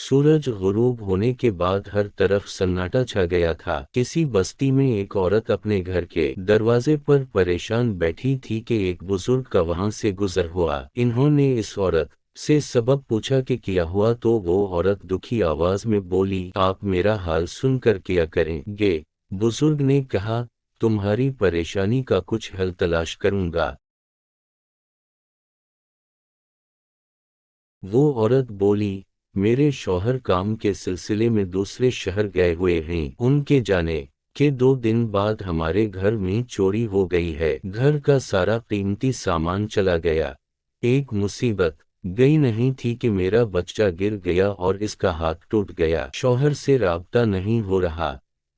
सूरज गुरूब होने के बाद हर तरफ सन्नाटा छा गया था। किसी बस्ती में एक औरत अपने घर के दरवाजे पर परेशान बैठी थी कि एक बुजुर्ग का वहां से गुजर हुआ। इन्होंने इस औरत से सबब पूछा कि क्या हुआ, तो वो औरत दुखी आवाज में बोली, आप मेरा हाल सुनकर क्या करेंगे। बुजुर्ग ने कहा, तुम्हारी परेशानी का कुछ हल तलाश करूंगा। वो औरत बोली, मेरे शौहर काम के सिलसिले में दूसरे शहर गए हुए हैं। उनके जाने के 2 दिन बाद हमारे घर में चोरी हो गई है। घर का सारा कीमती सामान चला गया। एक मुसीबत गई नहीं थी कि मेरा बच्चा गिर गया और इसका हाथ टूट गया। शौहर से राब्ता नहीं हो रहा।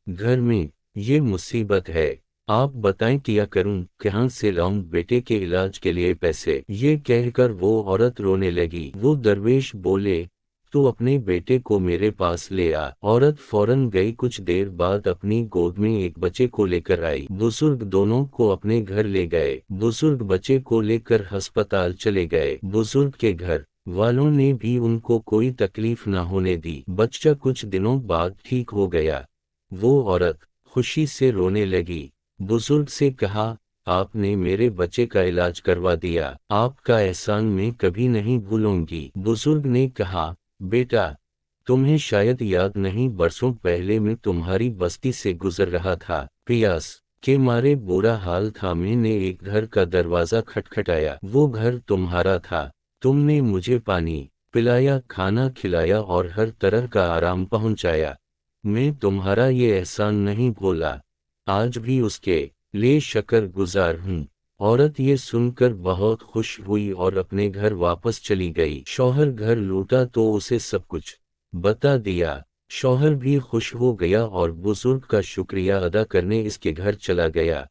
घर में ये मुसीबत है। आप बताएं क्या करूं, कहां से लाऊं बेटे के इलाज के लिए पैसे। ये कहकर वो औरत रोने लगी। वो दरवेश बोले, तो अपने बेटे को मेरे पास ले आ। औरत फौरन गई। कुछ देर बाद अपनी गोद में एक बच्चे को लेकर आई। बुजुर्ग दोनों को अपने घर ले गए। बुजुर्ग बच्चे को लेकर अस्पताल चले गए। बुजुर्ग के घर वालों ने भी उनको कोई तकलीफ न होने दी। बच्चा कुछ दिनों बाद ठीक हो गया। वो औरत खुशी से रोने लगी। बुजुर्ग से कहा, आपने मेरे बच्चे का इलाज करवा दिया, आपका एहसान मैं कभी नहीं भूलूंगी। बुजुर्ग ने कहा, बेटा, तुम्हें शायद याद नहीं, बरसों पहले मैं तुम्हारी बस्ती से गुजर रहा था। प्यास के मारे बुरा हाल था। मैंने एक घर का दरवाजा खटखटाया। वो घर तुम्हारा था। तुमने मुझे पानी पिलाया, खाना खिलाया और हर तरह का आराम पहुंचाया। मैं तुम्हारा ये एहसान नहीं भूला। आज भी उसके लिए शक्र गुजार हूँ। औरत ये सुनकर बहुत खुश हुई और अपने घर वापस चली गई। शौहर घर लौटा तो उसे सब कुछ बता दिया। शौहर भी खुश हो गया और बुजुर्ग का शुक्रिया अदा करने इसके घर चला गया।